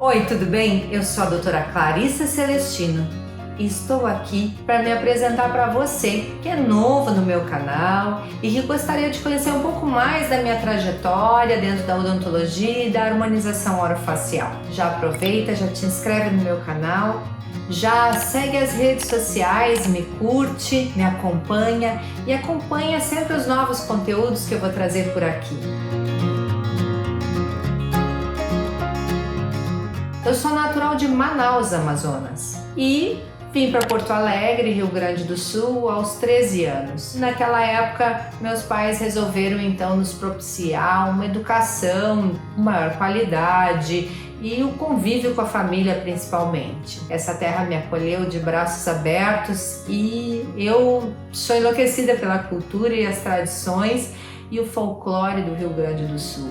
Oi, tudo bem? Eu sou a doutora Clarissa Celestino e estou aqui para me apresentar para você que é novo no meu canal e que gostaria de conhecer um pouco mais da minha trajetória dentro da odontologia e da harmonização orofacial. Já aproveita, já te inscreve no meu canal, já segue as redes sociais, me curte, me acompanha e acompanha sempre os novos conteúdos que eu vou trazer por aqui. Eu sou natural de Manaus, Amazonas, e vim para Porto Alegre, Rio Grande do Sul, aos 13 anos. Naquela época, meus pais resolveram então nos propiciar uma educação com maior qualidade e o convívio com a família principalmente. Essa terra me acolheu de braços abertos e eu sou enlouquecida pela cultura e as tradições e o folclore do Rio Grande do Sul.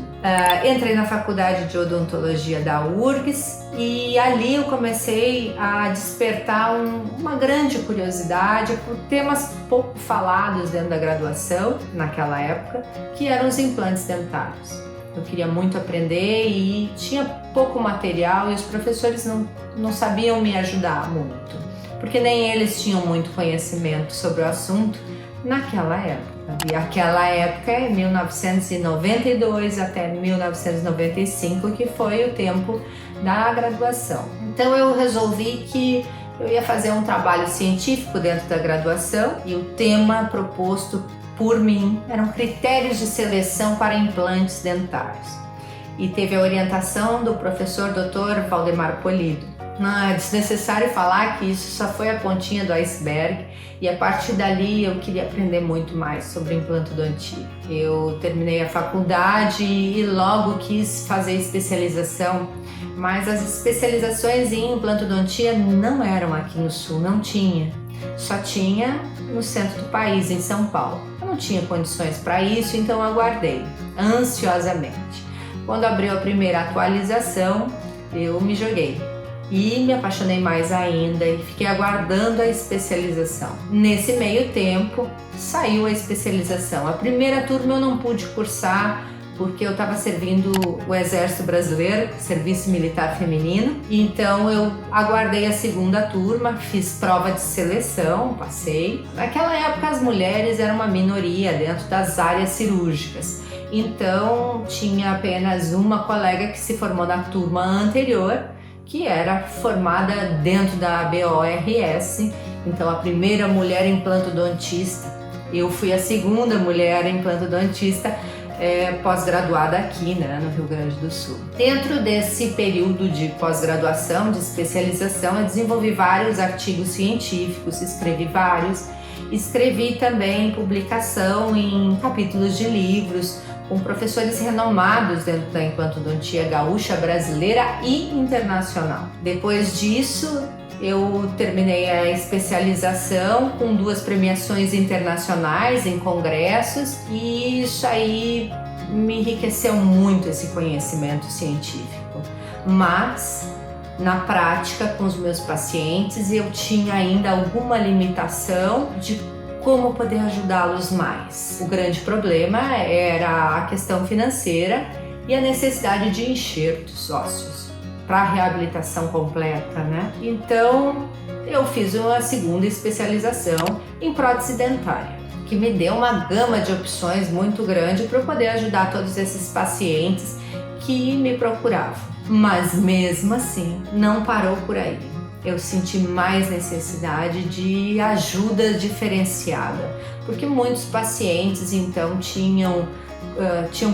Entrei na faculdade de odontologia da URGS e ali eu comecei a despertar uma grande curiosidade por temas pouco falados dentro da graduação, naquela época, que eram os implantes dentários. Eu queria muito aprender e tinha pouco material e os professores não sabiam me ajudar muito, porque nem eles tinham muito conhecimento sobre o assunto naquela época. E aquela época é 1992 até 1995, que foi o tempo da graduação. Então eu resolvi que eu ia fazer um trabalho científico dentro da graduação e o tema proposto por mim eram critérios de seleção para implantes dentários. E teve a orientação do professor Dr. Valdemar Polido. Não, é desnecessário falar que isso só foi a pontinha do iceberg e a partir dali eu queria aprender muito mais sobre implantodontia. Eu terminei a faculdade e logo quis fazer especialização, mas as especializações em implantodontia não eram aqui no Sul, não tinha. Só tinha no centro do país, em São Paulo. Eu não tinha condições para isso, então aguardei ansiosamente. Quando abriu a primeira atualização, eu me joguei. E me apaixonei mais ainda e fiquei aguardando a especialização. Nesse meio tempo, saiu a especialização. A primeira turma eu não pude cursar porque eu estava servindo o Exército Brasileiro, Serviço Militar Feminino. Então eu aguardei a segunda turma, fiz prova de seleção, passei. Naquela época as mulheres eram uma minoria dentro das áreas cirúrgicas. Então tinha apenas uma colega que se formou na turma anterior, que era formada dentro da BORS, então a primeira mulher implantodontista. Eu fui a segunda mulher implantodontista pós-graduada aqui, no Rio Grande do Sul. Dentro desse período de pós-graduação, de especialização, eu desenvolvi vários artigos científicos, escrevi também publicação em capítulos de livros, com professores renomados dentro da implantodontia gaúcha, brasileira e internacional. Depois disso, eu terminei a especialização com 2 premiações internacionais em congressos e isso aí me enriqueceu muito esse conhecimento científico. Mas, na prática, com os meus pacientes, eu tinha ainda alguma limitação de como poder ajudá-los mais. O grande problema era a questão financeira e a necessidade de enxertos ósseos para a reabilitação completa, Então, eu fiz uma segunda especialização em prótese dentária, que me deu uma gama de opções muito grande para eu poder ajudar todos esses pacientes que me procuravam. Mas mesmo assim, não parou por aí. Eu senti mais necessidade de ajuda diferenciada, porque muitos pacientes então tinham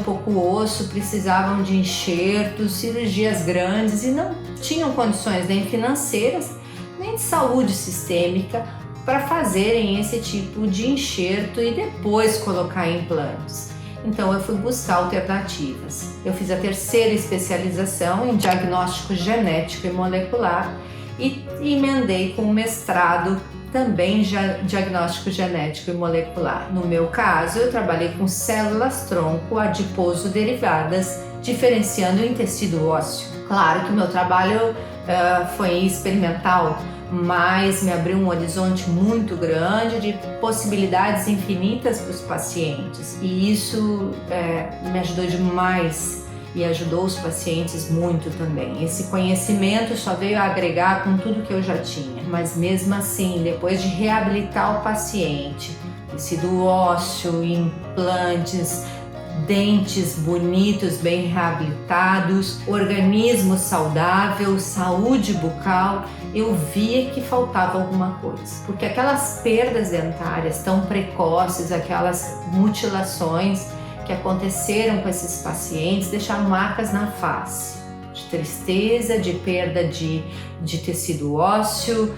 pouco osso, precisavam de enxertos, cirurgias grandes e não tinham condições nem financeiras, nem de saúde sistêmica para fazerem esse tipo de enxerto e depois colocar implantes. Então eu fui buscar alternativas. Eu fiz a terceira especialização em diagnóstico genético e molecular e emendei com um mestrado também diagnóstico genético e molecular. No meu caso, eu trabalhei com células tronco adiposo derivadas, diferenciando em tecido ósseo. Claro que o meu trabalho foi experimental, mas me abriu um horizonte muito grande de possibilidades infinitas para os pacientes. E isso me ajudou demais e ajudou os pacientes muito também. Esse conhecimento só veio a agregar com tudo que eu já tinha, mas mesmo assim, depois de reabilitar o paciente, tecido ósseo, implantes, dentes bonitos, bem reabilitados, organismo saudável, saúde bucal, eu via que faltava alguma coisa. Porque aquelas perdas dentárias tão precoces, aquelas mutilações que aconteceram com esses pacientes, deixaram marcas na face, de tristeza, de perda de tecido ósseo,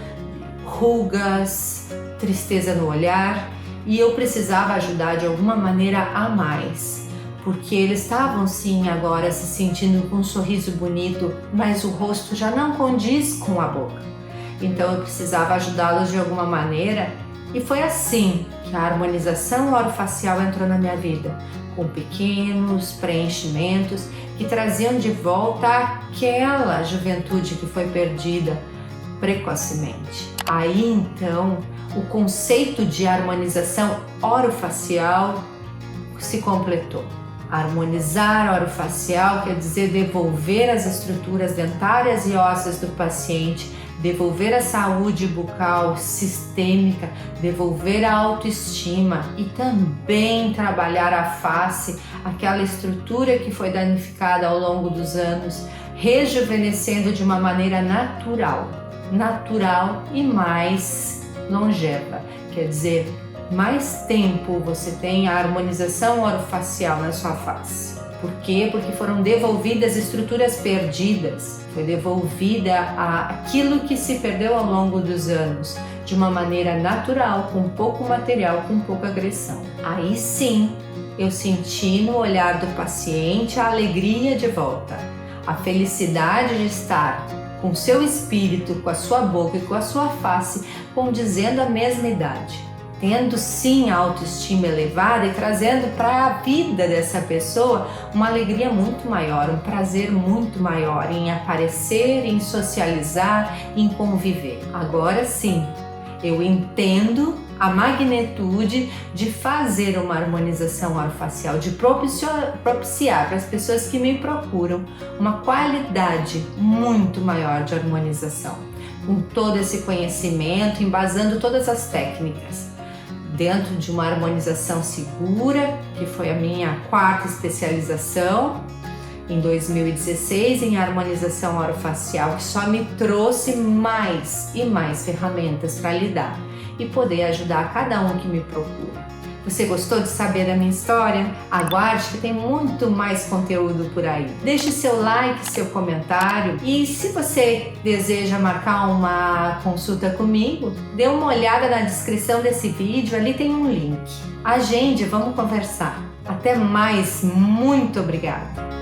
rugas, tristeza no olhar, e eu precisava ajudar de alguma maneira a mais, porque eles estavam sim agora se sentindo com um sorriso bonito, mas o rosto já não condiz com a boca. Então eu precisava ajudá-los de alguma maneira, e foi assim que a harmonização orofacial entrou na minha vida, com pequenos preenchimentos que traziam de volta aquela juventude que foi perdida precocemente. Aí então o conceito de harmonização orofacial se completou. Harmonizar orofacial quer dizer devolver as estruturas dentárias e ósseas do paciente, devolver a saúde bucal sistêmica, devolver a autoestima e também trabalhar a face, aquela estrutura que foi danificada ao longo dos anos, rejuvenescendo de uma maneira natural e mais longeva. Quer dizer, mais tempo você tem a harmonização orofacial na sua face. Por quê? Porque foram devolvidas estruturas perdidas, foi devolvida aquilo que se perdeu ao longo dos anos, de uma maneira natural, com pouco material, com pouca agressão. Aí sim, eu senti no olhar do paciente a alegria de volta, a felicidade de estar com seu espírito, com a sua boca e com a sua face condizendo a mesma idade, tendo sim a autoestima elevada e trazendo para a vida dessa pessoa uma alegria muito maior, um prazer muito maior em aparecer, em socializar, em conviver. Agora sim, eu entendo a magnitude de fazer uma harmonização orofacial, de propiciar para as pessoas que me procuram uma qualidade muito maior de harmonização, com todo esse conhecimento, embasando todas as técnicas, dentro de uma harmonização segura, que foi a minha 4ª especialização, em 2016, em harmonização orofacial, que só me trouxe mais e mais ferramentas para lidar e poder ajudar cada um que me procura. Você gostou de saber da minha história? Aguarde que tem muito mais conteúdo por aí. Deixe seu like, seu comentário e se você deseja marcar uma consulta comigo, dê uma olhada na descrição desse vídeo, ali tem um link. Agende, vamos conversar. Até mais, muito obrigada!